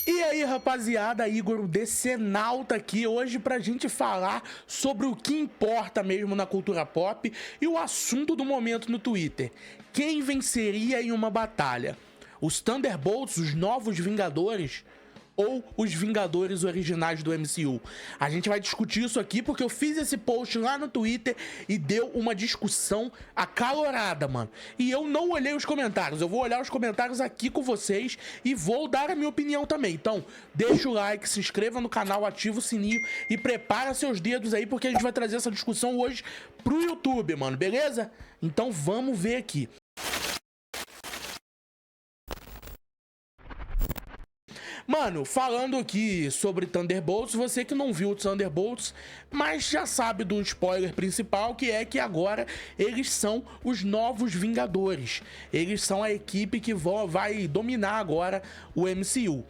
E aí, rapaziada, Igor, o Decenalta aqui hoje pra gente falar sobre o que importa mesmo na cultura pop e o assunto do momento no Twitter. Quem venceria em uma batalha? Os Thunderbolts, os novos Vingadores, ou os Vingadores originais do MCU? A gente vai discutir isso aqui porque eu fiz esse post lá no Twitter e deu uma discussão acalorada, mano. E eu não olhei os comentários, eu vou olhar os comentários aqui com vocês e vou dar a minha opinião também. Então, deixa o like, se inscreva no canal, ativa o sininho e prepara seus dedos aí porque a gente vai trazer essa discussão hoje pro YouTube, mano, beleza? Então vamos ver aqui. Mano, falando aqui sobre Thunderbolts, você que não viu o Thunderbolts, mas já sabe do spoiler principal, que é que agora eles são os novos Vingadores. Eles são a equipe que vai dominar agora o MCU.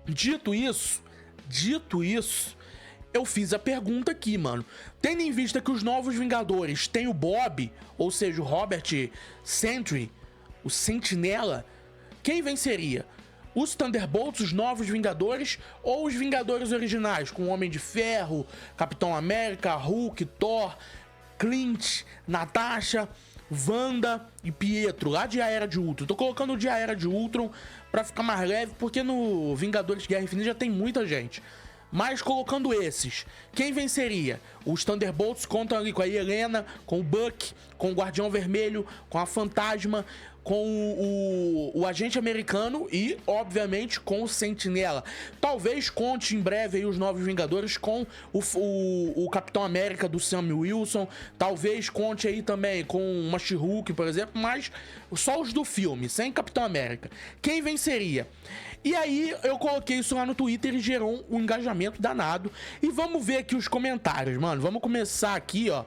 Dito isso, eu fiz a pergunta aqui, mano. Tendo em vista que os novos Vingadores têm o Bob, ou seja, o Robert Sentry, o Sentinela, quem venceria? Os Thunderbolts, os novos Vingadores, ou os Vingadores originais, com Homem de Ferro, Capitão América, Hulk, Thor, Clint, Natasha, Wanda e Pietro, lá de A Era de Ultron. Tô colocando o de A Era de Ultron pra ficar mais leve, porque no Vingadores Guerra Infinita já tem muita gente. Mas colocando esses, quem venceria? Os Thunderbolts contam ali com a Helena, com o Buck, com o Guardião Vermelho, com a Fantasma, com o Agente Americano e, obviamente, com o Sentinela. Talvez conte em breve aí os Novos Vingadores com o Capitão América do Sam Wilson. Talvez conte aí também com uma She-Hulk, por exemplo, mas só os do filme, sem Capitão América. Quem venceria? E aí eu coloquei isso lá no Twitter e gerou um engajamento danado. E vamos ver aqui os comentários, mano. Vamos começar aqui, ó.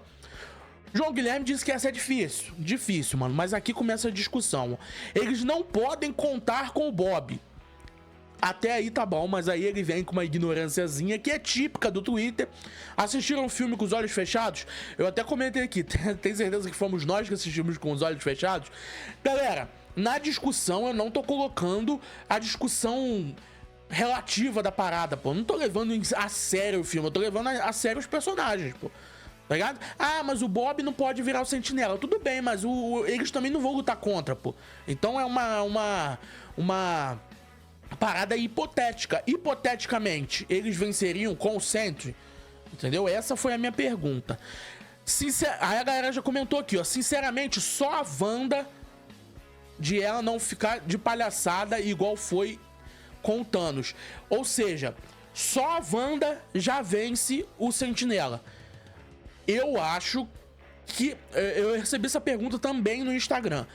João Guilherme disse que essa é difícil, mano, mas aqui começa a discussão. Eles não podem contar com o Bob. Até aí tá bom, mas aí ele vem com uma ignorânciazinha que é típica do Twitter. Assistiram o filme com os olhos fechados? Eu até comentei aqui, tem certeza que fomos nós que assistimos com os olhos fechados? Galera, na discussão eu não tô colocando a discussão relativa da parada, pô. Não tô levando a sério o filme, eu tô levando a sério os personagens, pô. Tá ligado? Ah, mas o Bob não pode virar o Sentinela. Tudo bem, mas eles também não vão lutar contra, pô. Então é uma parada hipotética. Hipoteticamente, eles venceriam com o Sentry? Entendeu? Essa foi a minha pergunta. Aí a galera já comentou aqui, ó. Sinceramente, só a Wanda de ela não ficar de palhaçada igual foi com o Thanos. Ou seja, só a Wanda já vence o Sentinela. Eu acho que... Eu recebi essa pergunta também no Instagram.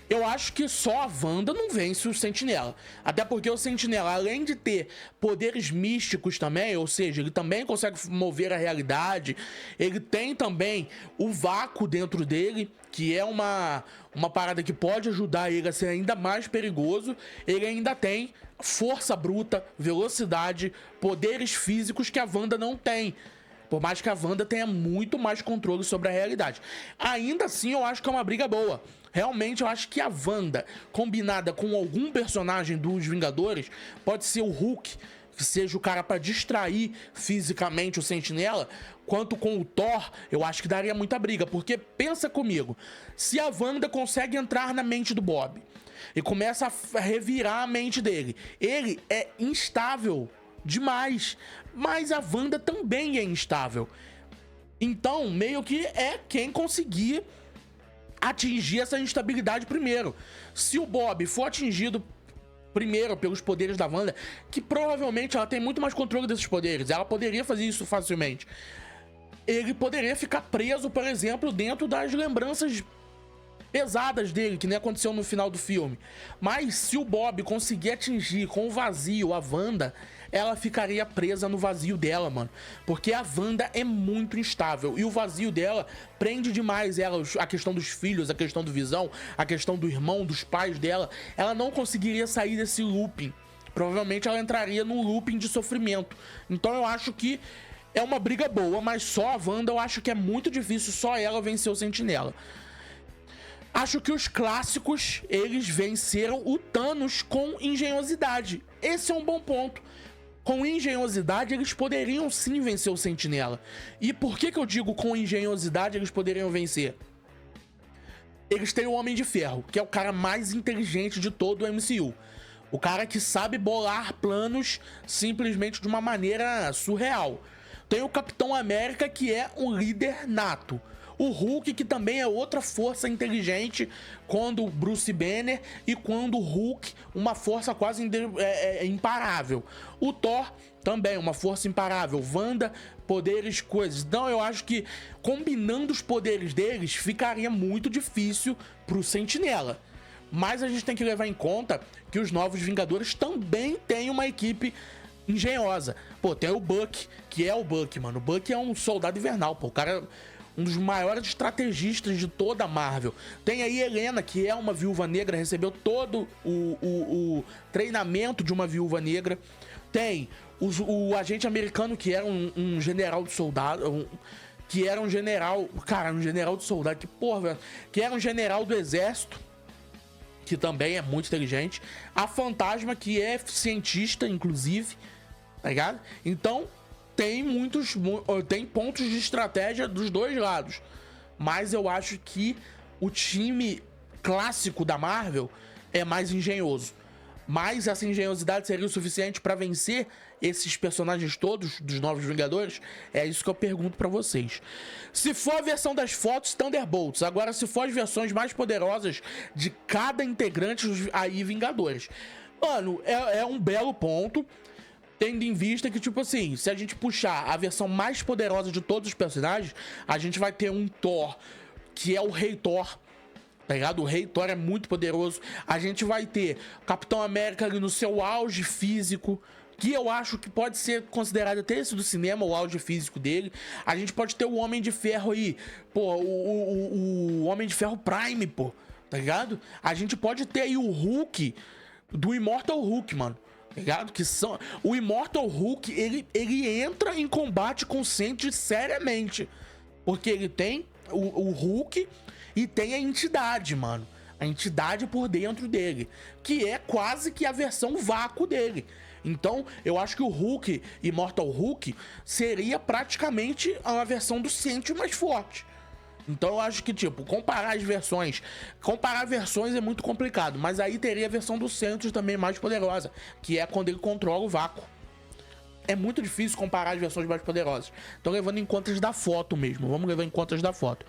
Eu acho que só a Wanda não vence o Sentinela. Até porque o Sentinela, além de ter poderes místicos também, ou seja, ele também consegue mover a realidade, ele tem também o vácuo dentro dele, que é uma parada que pode ajudar ele a ser ainda mais perigoso. Ele ainda tem força bruta, velocidade, poderes físicos que a Wanda não tem. Por mais que a Wanda tenha muito mais controle sobre a realidade. Ainda assim, eu acho que é uma briga boa. Realmente, eu acho que a Wanda, combinada com algum personagem dos Vingadores, pode ser o Hulk, que seja o cara pra distrair fisicamente o Sentinela, quanto com o Thor, eu acho que daria muita briga. Porque, pensa comigo, se a Wanda consegue entrar na mente do Bob e começa a revirar a mente dele, ele é instável demais, mas a Wanda também é instável. Então, meio que é quem conseguir atingir essa instabilidade primeiro. Se o Bob for atingido primeiro pelos poderes da Wanda, que provavelmente ela tem muito mais controle desses poderes, ela poderia fazer isso facilmente. Ele poderia ficar preso, por exemplo, dentro das lembranças pesadas dele, que nem aconteceu no final do filme. Mas se o Bob conseguir atingir com o vazio a Wanda, ela ficaria presa no vazio dela, mano. Porque a Wanda é muito instável e o vazio dela prende demais ela, a questão dos filhos, a questão do Visão, a questão do irmão, dos pais dela. Ela não conseguiria sair desse looping. Provavelmente ela entraria num looping de sofrimento. Então eu acho que é uma briga boa, mas só a Wanda eu acho que é muito difícil só ela vencer o Sentinela. Acho que os clássicos, eles venceram o Thanos com engenhosidade. Esse é um bom ponto. Com engenhosidade, eles poderiam sim vencer o Sentinela. E por que eu digo com engenhosidade eles poderiam vencer? Eles têm o Homem de Ferro, que é o cara mais inteligente de todo o MCU. O cara que sabe bolar planos simplesmente de uma maneira surreal. Tem o Capitão América, que é um líder nato. O Hulk, que também é outra força inteligente, quando Bruce Banner e quando o Hulk, uma força quase imparável. O Thor também, uma força imparável. Wanda, poderes, coisas. Então eu acho que combinando os poderes deles, ficaria muito difícil pro Sentinela. Mas a gente tem que levar em conta que os Novos Vingadores também têm uma equipe engenhosa. Pô, tem o Buck, que é o Buck, mano. O Buck é um soldado invernal, pô. O cara... um dos maiores estrategistas de toda a Marvel. Tem aí Helena, que é uma viúva negra, recebeu todo o treinamento de uma viúva negra. Tem o agente americano, que era um general de soldado... que era um general... Cara, um general de soldado, que porra, velho. Que era um general do exército, que também é muito inteligente. A Fantasma, que é cientista, inclusive, tá ligado? Então... tem pontos de estratégia dos dois lados. Mas eu acho que o time clássico da Marvel é mais engenhoso. Mas essa engenhosidade seria o suficiente para vencer esses personagens todos dos Novos Vingadores? É isso que eu pergunto para vocês. Se for a versão das fotos, Thunderbolts. Agora, se for as versões mais poderosas de cada integrante, aí Vingadores. Mano, é um belo ponto. Tendo em vista que, tipo assim, se a gente puxar a versão mais poderosa de todos os personagens, a gente vai ter um Thor, que é o Rei Thor, tá ligado? O Rei Thor é muito poderoso. A gente vai ter Capitão América ali no seu auge físico, que eu acho que pode ser considerado até esse do cinema, o auge físico dele. A gente pode ter o Homem de Ferro aí, pô, o Homem de Ferro Prime, pô, tá ligado? A gente pode ter aí o Hulk, do Immortal Hulk, mano. Ligado? Que são... O Immortal Hulk, ele entra em combate com o Sentry seriamente. Porque ele tem o Hulk e tem a entidade, mano. A entidade por dentro dele. Que é quase que a versão vácuo dele. Então, eu acho que o Hulk, Immortal Hulk, seria praticamente a versão do Sentry mais forte. Então eu acho que, tipo, comparar versões é muito complicado, mas aí teria a versão do Sentry também mais poderosa, que é quando ele controla o vácuo. É muito difícil comparar as versões mais poderosas. Então levando em conta da foto mesmo, vamos levar em conta da foto.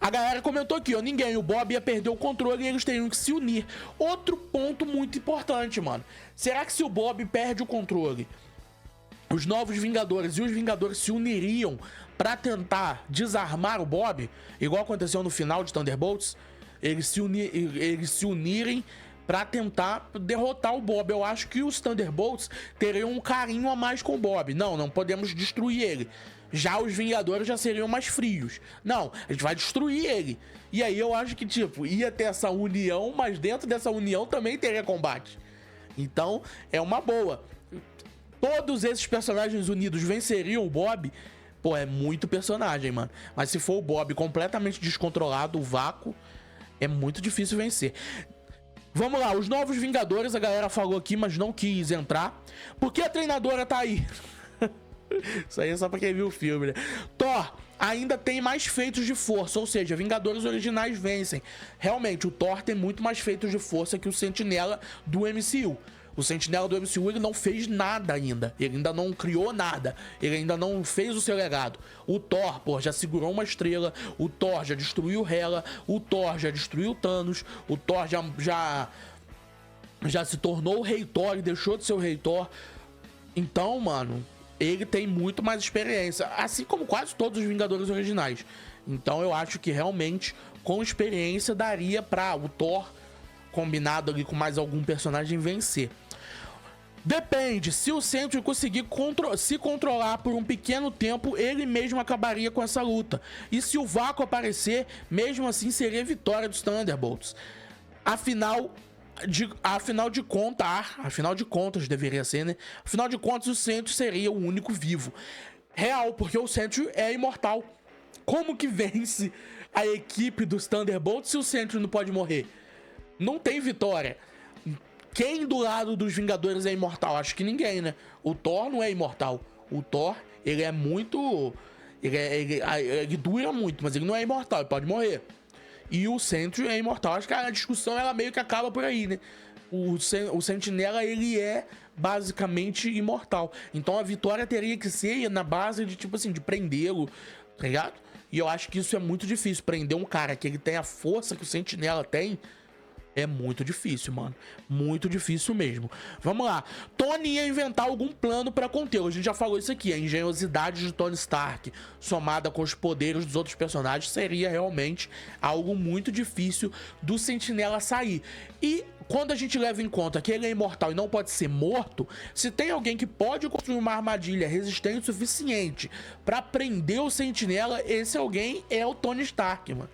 A galera comentou aqui, ó, o Bob ia perder o controle e eles teriam que se unir. Outro ponto muito importante, mano. Será que se o Bob perde o controle, os Novos Vingadores e os Vingadores se uniriam pra tentar desarmar o Bob, igual aconteceu no final de Thunderbolts? Eles se unirem pra tentar derrotar o Bob. Eu acho que os Thunderbolts teriam um carinho a mais com o Bob. Não podemos destruir ele. Já os Vingadores já seriam mais frios. Não, a gente vai destruir ele. E aí eu acho que, tipo, ia ter essa união, mas dentro dessa união também teria combate. Então, é uma boa. Todos esses personagens unidos venceriam o Bob? Pô, é muito personagem, mano. Mas se for o Bob completamente descontrolado, o vácuo, é muito difícil vencer. Vamos lá, os Novos Vingadores, a galera falou aqui, mas não quis entrar. Por que a treinadora tá aí? Isso aí é só pra quem viu o filme, né? Thor ainda tem mais feitos de força, ou seja, Vingadores originais vencem. Realmente, o Thor tem muito mais feitos de força que o Sentinela do MCU. O Sentinela do MCU, ele não fez nada ainda. Ele ainda não criou nada. Ele ainda não fez o seu legado. O Thor, pô, já segurou uma estrela. O Thor já destruiu Hela. O Thor já destruiu Thanos. O Thor já se tornou o Rei Thor e deixou de ser o Rei Thor. Então, mano, ele tem muito mais experiência. Assim como quase todos os Vingadores originais. Então eu acho que realmente, com experiência, daria pra o Thor, combinado ali com mais algum personagem, vencer. Depende, se o Sentry conseguir se controlar por um pequeno tempo, ele mesmo acabaria com essa luta. E se o vácuo aparecer, mesmo assim seria vitória dos Thunderbolts. Afinal de contas deveria ser, né? Afinal de contas, o Sentry seria o único vivo. Real, porque o Sentry é imortal. Como que vence a equipe dos Thunderbolts se o Sentry não pode morrer? Não tem vitória. Quem do lado dos Vingadores é imortal? Acho que ninguém, né? O Thor não é imortal. O Thor, ele é muito... Ele dura muito, mas ele não é imortal, ele pode morrer. E o Sentry é imortal. Acho que a discussão, ela meio que acaba por aí, né? O Sentinela, ele é basicamente imortal. Então a vitória teria que ser na base de, tipo assim, de prendê-lo, tá ligado? E eu acho que isso é muito difícil. Prender um cara que ele tem a força que o Sentinela tem... É muito difícil, mano. Muito difícil mesmo. Vamos lá. Tony ia inventar algum plano pra contê-lo. A gente já falou isso aqui. A engenhosidade de Tony Stark, somada com os poderes dos outros personagens, seria realmente algo muito difícil do Sentinela sair. E quando a gente leva em conta que ele é imortal e não pode ser morto, se tem alguém que pode construir uma armadilha resistente o suficiente pra prender o Sentinela, esse alguém é o Tony Stark, mano.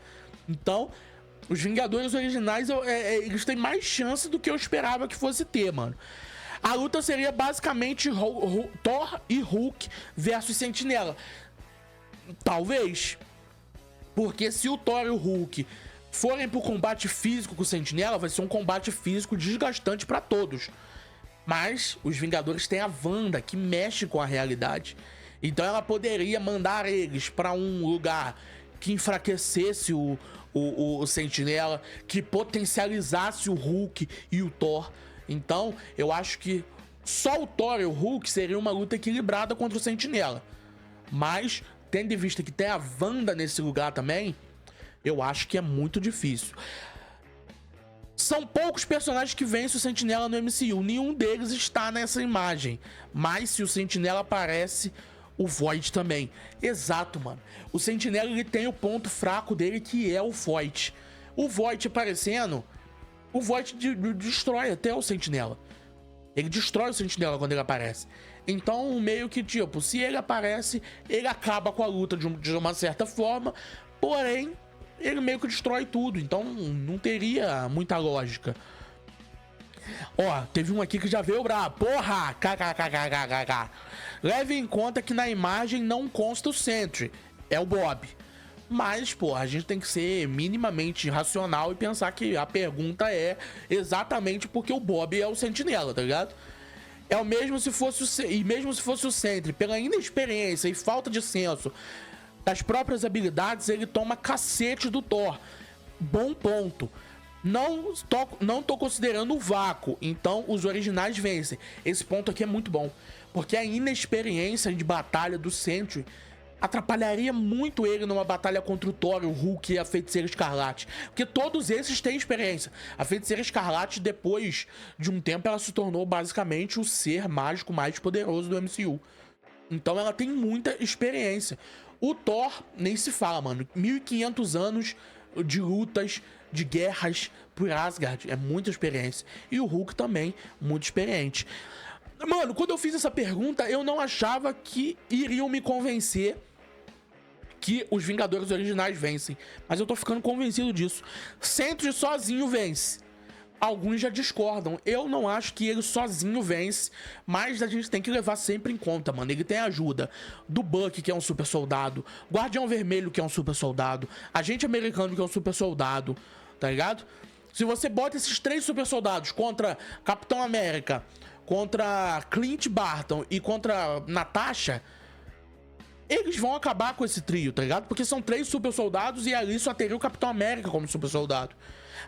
Então... os Vingadores originais, eles têm mais chance do que eu esperava que fosse ter, mano. A luta seria basicamente Thor e Hulk versus Sentinela. Talvez. Porque se o Thor e o Hulk forem pro combate físico com o Sentinela, vai ser um combate físico desgastante pra todos. Mas os Vingadores têm a Wanda, que mexe com a realidade. Então ela poderia mandar eles pra um lugar que enfraquecesse o Sentinela, que potencializasse o Hulk e o Thor. Então, eu acho que só o Thor e o Hulk seria uma luta equilibrada contra o Sentinela. Mas, tendo em vista que tem a Wanda nesse lugar também, eu acho que é muito difícil. São poucos personagens que vencem o Sentinela no MCU. Nenhum deles está nessa imagem. Mas, se o Sentinela aparece... o Void também. Exato, mano. O Sentinela, ele tem o ponto fraco dele, que é o Void. O Void aparecendo, o Void destrói até o Sentinela. Ele destrói o Sentinela quando ele aparece. Então, meio que, tipo, se ele aparece, ele acaba com a luta de uma certa forma. Porém, ele meio que destrói tudo. Então, não teria muita lógica. Ó, teve um aqui que já veio brabo. Porra! KKKKKK. Leve em conta que na imagem não consta o Sentry. É o Bob. Mas, pô, a gente tem que ser minimamente racional e pensar que a pergunta é exatamente porque o Bob é o Sentinela, tá ligado? É o mesmo se fosse o Sentry, pela inexperiência e falta de senso das próprias habilidades, ele toma cacete do Thor. Bom ponto. Não tô considerando o vácuo, então os originais vencem. Esse ponto aqui é muito bom, porque a inexperiência de batalha do Sentry atrapalharia muito ele numa batalha contra o Thor, o Hulk e a Feiticeira Escarlate. Porque todos esses têm experiência. A Feiticeira Escarlate, depois de um tempo, ela se tornou basicamente o ser mágico mais poderoso do MCU. Então ela tem muita experiência. O Thor, nem se fala, mano. 1500 anos de lutas, de guerras por Asgard. É muita experiência. E o Hulk também, muito experiente. Mano, quando eu fiz essa pergunta, eu não achava que iriam me convencer que os Vingadores originais vencem. Mas eu tô ficando convencido disso. Sentry sozinho vence. Alguns já discordam. Eu não acho que ele sozinho vence, mas a gente tem que levar sempre em conta, mano. Ele tem a ajuda do Bucky, que é um super soldado, Guardião Vermelho, que é um super soldado, Agente Americano, que é um super soldado, tá ligado? Se você bota esses 3 super soldados contra Capitão América, contra Clint Barton e contra Natasha, eles vão acabar com esse trio, tá ligado? Porque são 3 super soldados e ali só teria o Capitão América como super soldado.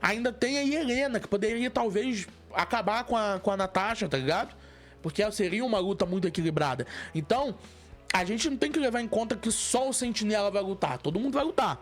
Ainda tem a Helena, que poderia talvez acabar com a Natasha, tá ligado? Porque seria uma luta muito equilibrada. Então, a gente não tem que levar em conta que só o Sentinela vai lutar. Todo mundo vai lutar.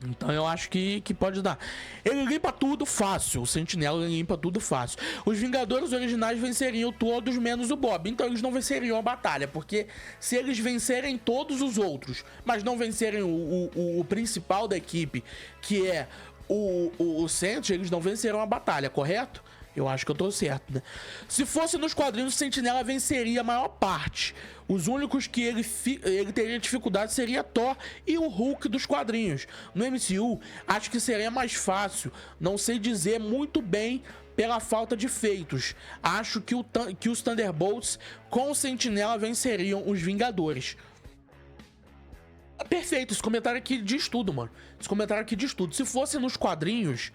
Então eu acho que pode dar. Ele limpa tudo fácil. O Sentinela limpa tudo fácil. Os Vingadores originais venceriam todos menos o Bob. Então eles não venceriam a batalha. Porque se eles vencerem todos os outros, mas não vencerem o principal da equipe, que é o Sentry, eles não vencerão a batalha, correto? Eu acho que eu tô certo, né? Se fosse nos quadrinhos, o Sentinela venceria a maior parte. Os únicos que ele teria dificuldade seria Thor e o Hulk dos quadrinhos. No MCU, acho que seria mais fácil. Não sei dizer muito bem pela falta de feitos. Acho que os Thunderbolts com o Sentinela venceriam os Vingadores. Perfeito, esse comentário aqui diz tudo, mano. Esse comentário aqui diz tudo. Se fosse nos quadrinhos,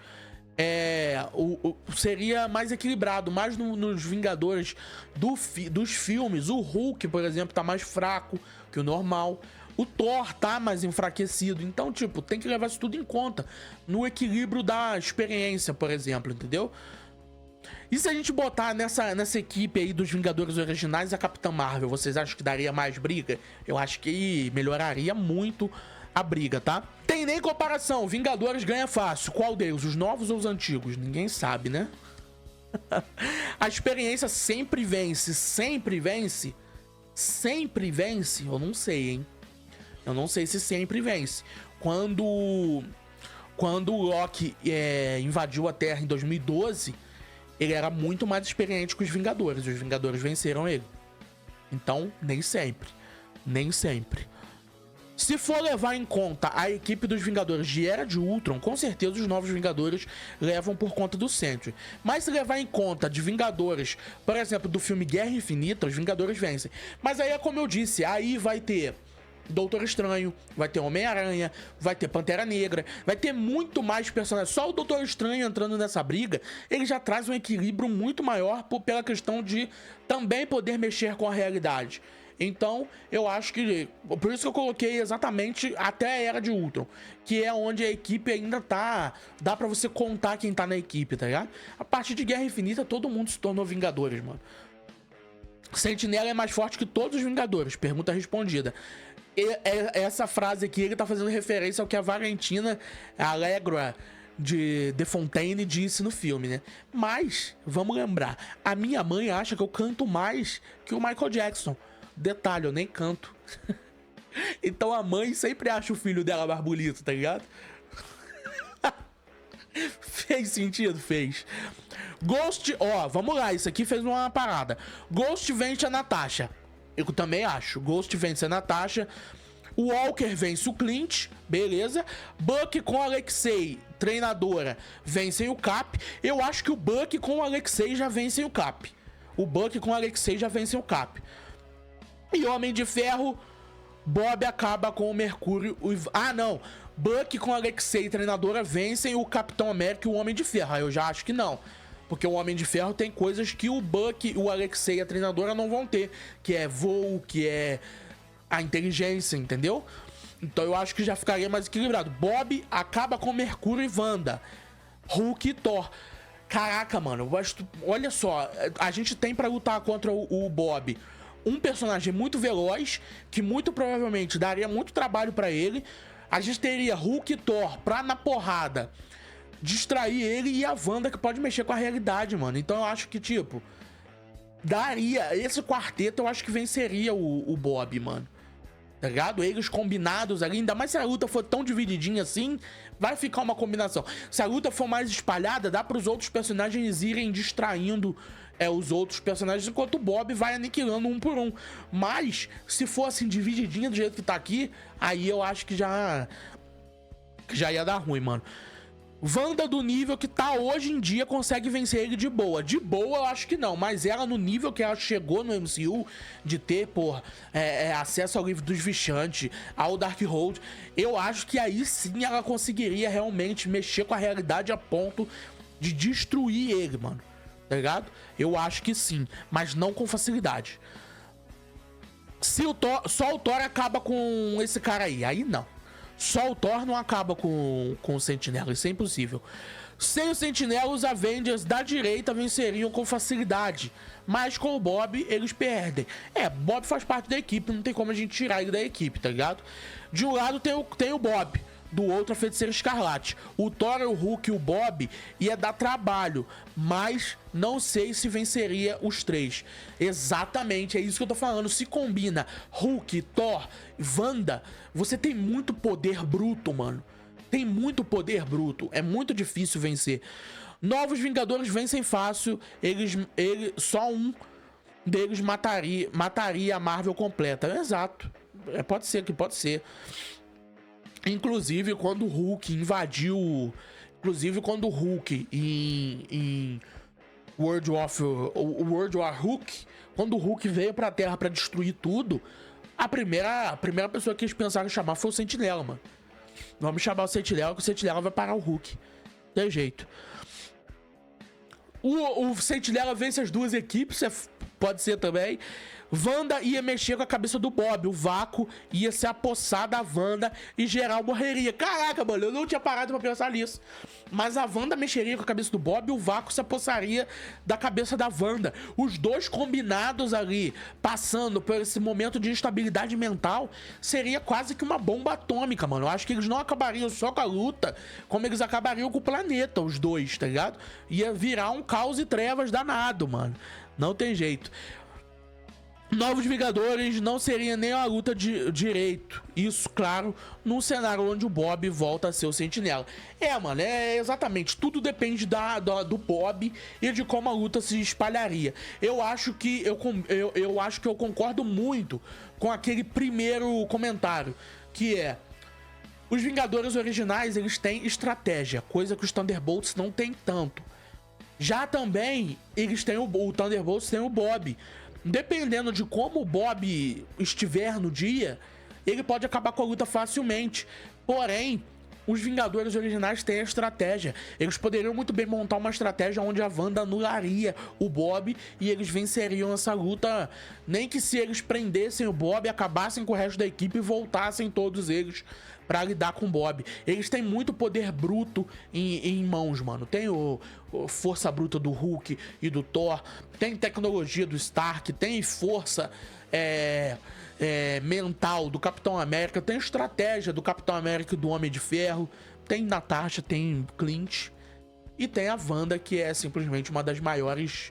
seria mais equilibrado, mais nos Vingadores dos filmes. O Hulk, por exemplo, tá mais fraco que o normal. O Thor tá mais enfraquecido. Então, tipo, tem que levar isso tudo em conta no equilíbrio da experiência, por exemplo, entendeu? E se a gente botar nessa equipe aí dos Vingadores originais a Capitã Marvel, vocês acham que daria mais briga? Eu acho que melhoraria muito a briga, tá? Tem nem comparação, Vingadores ganha fácil. Qual deles, os novos ou os antigos? Ninguém sabe, né? A experiência sempre vence, sempre vence. Sempre vence? Eu não sei, hein? Eu não sei se sempre vence. Quando o Loki invadiu a Terra em 2012, ele era muito mais experiente que os Vingadores. Os Vingadores venceram ele. Então, nem sempre. Nem sempre. Se for levar em conta a equipe dos Vingadores de Era de Ultron, com certeza os novos Vingadores levam por conta do Sentry. Mas se levar em conta de Vingadores, por exemplo, do filme Guerra Infinita, os Vingadores vencem. Mas aí é como eu disse, aí vai ter Doutor Estranho, vai ter Homem-Aranha, vai ter Pantera Negra, vai ter muito mais personagens. Só o Doutor Estranho entrando nessa briga, ele já traz um equilíbrio muito maior pela questão de também poder mexer com a realidade. Então, eu acho que... Por isso que eu coloquei exatamente até a Era de Ultron, que é onde a equipe ainda tá... Dá pra você contar quem tá na equipe, tá ligado? A partir de Guerra Infinita, todo mundo se tornou Vingadores, mano. Sentinela é mais forte que todos os Vingadores. Pergunta respondida. Essa frase aqui, ele tá fazendo referência ao que a Valentina Allegra de The Fontaine disse no filme, né? Mas, vamos lembrar, a minha mãe acha que eu canto mais que o Michael Jackson. Detalhe, eu nem canto. Então a mãe sempre acha o filho dela mais bonito, tá ligado? Fez sentido? Fez. Ghost, vamos lá, isso aqui fez uma parada. Ghost vence a Natasha. Eu também acho. Ghost vence a Natasha. O Walker vence o Clint, beleza. Bucky com o Alexei, treinadora, vencem o Cap. Eu acho que o Bucky com o Alexei já vencem o Cap. O Bucky com o Alexei já vencem o Cap. E Homem de Ferro, Bob acaba com o Mercúrio. Não. Bucky com o Alexei, treinadora, vencem o Capitão América e o Homem de Ferro. Eu já acho que não. Porque o Homem de Ferro tem coisas que o Bucky, o Alexei e a treinadora não vão ter. Que é voo, que é a inteligência, entendeu? Então eu acho que já ficaria mais equilibrado. Bob acaba com Mercúrio e Wanda. Hulk e Thor. Caraca, mano. Olha só. A gente tem pra lutar contra o Bob um personagem muito veloz, que muito provavelmente daria muito trabalho pra ele. A gente teria Hulk e Thor pra, na porrada, distrair ele, e a Wanda, que pode mexer com a realidade, mano. Então eu acho que, tipo, daria... Esse quarteto eu acho que venceria o Bob, mano. Tá ligado? Eles combinados ali, ainda mais se a luta for tão divididinha assim, vai ficar uma combinação. Se a luta for mais espalhada, dá pros outros personagens irem distraindo os outros personagens, enquanto o Bob vai aniquilando um por um. Mas, se for assim, divididinha do jeito que tá aqui, aí eu acho que já ia dar ruim, mano. Wanda do nível que tá hoje em dia consegue vencer ele de boa. De boa eu acho que não, mas ela no nível que ela chegou no MCU, de ter, porra, acesso ao livro dos Vishanti, ao Darkhold, eu acho que aí sim ela conseguiria realmente mexer com a realidade a ponto de destruir ele, mano. Tá ligado? Eu acho que sim, mas não com facilidade. Se só o Thor acaba com esse cara aí não. Só o Thor não acaba com o Sentinela, isso é impossível. Sem o Sentinela, os Avengers da direita venceriam com facilidade, mas com o Bob eles perdem. Bob faz parte da equipe, não tem como a gente tirar ele da equipe, tá ligado? De um lado tem o Bob, do outro a Feiticeira Escarlate. O Thor, o Hulk e o Bob ia dar trabalho, mas não sei se venceria os três. Exatamente, é isso que eu tô falando. Se combina Hulk, Thor, Wanda, você tem muito poder bruto, mano. Tem muito poder bruto, é muito difícil vencer. Novos Vingadores vencem fácil, só um deles mataria a Marvel completa. Exato, pode ser. Inclusive, quando o Hulk invadiu... quando o Hulk em World War Hulk... Quando o Hulk veio pra Terra pra destruir tudo... A primeira pessoa que eles pensaram em chamar foi o Sentinela, mano. Vamos chamar o Sentinela, que o Sentinela vai parar o Hulk. Tem jeito. O Sentinela vence as duas equipes, pode ser também. Wanda ia mexer com a cabeça do Bob. O vácuo ia se apossar da Wanda e geral morreria. Caraca, mano, eu não tinha parado pra pensar nisso. Mas a Wanda mexeria com a cabeça do Bob e o vácuo se apossaria da cabeça da Wanda. Os dois combinados ali, passando por esse momento de instabilidade mental, seria quase que uma bomba atômica, mano. Eu acho que eles não acabariam só com a luta, como eles acabariam com o planeta, os dois, tá ligado? Ia virar um caos e trevas danado, mano. Não tem jeito. Novos Vingadores não seria nem uma luta de direito. Isso, claro, num cenário onde o Bob volta a ser o Sentinela. Mano, exatamente. Tudo depende do Bob e de como a luta se espalharia. Eu acho que eu concordo muito com aquele primeiro comentário, que é: os Vingadores originais, eles têm estratégia, coisa que os Thunderbolts não têm tanto. Já também, eles têm o Thunderbolts tem o Bob. Dependendo de como o Bob estiver no dia, ele pode acabar com a luta facilmente. Porém, os Vingadores originais têm a estratégia. Eles poderiam muito bem montar uma estratégia onde a Wanda anularia o Bob e eles venceriam essa luta. Nem que se eles prendessem o Bob, acabassem com o resto da equipe e voltassem todos eles pra lidar com o Bob. Eles têm muito poder bruto em mãos, mano. Tem força bruta do Hulk e do Thor. Tem tecnologia do Stark. Tem força mental do Capitão América. Tem estratégia do Capitão América e do Homem de Ferro. Tem Natasha, tem Clint. E tem a Wanda, que é simplesmente uma das maiores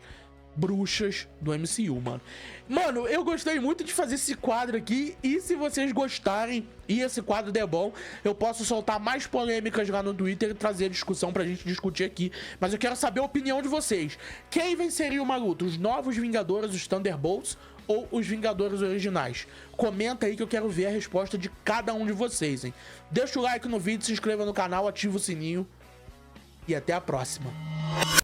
bruxas do MCU, mano. Mano, eu gostei muito de fazer esse quadro aqui. E se vocês gostarem e esse quadro der bom, eu posso soltar mais polêmicas lá no Twitter e trazer discussão pra gente discutir aqui. Mas eu quero saber a opinião de vocês. Quem venceria uma luta? Os Novos Vingadores, os Thunderbolts, ou os Vingadores originais? Comenta aí que eu quero ver a resposta de cada um de vocês, hein? Deixa o like no vídeo, se inscreva no canal, ativa o sininho. E até a próxima.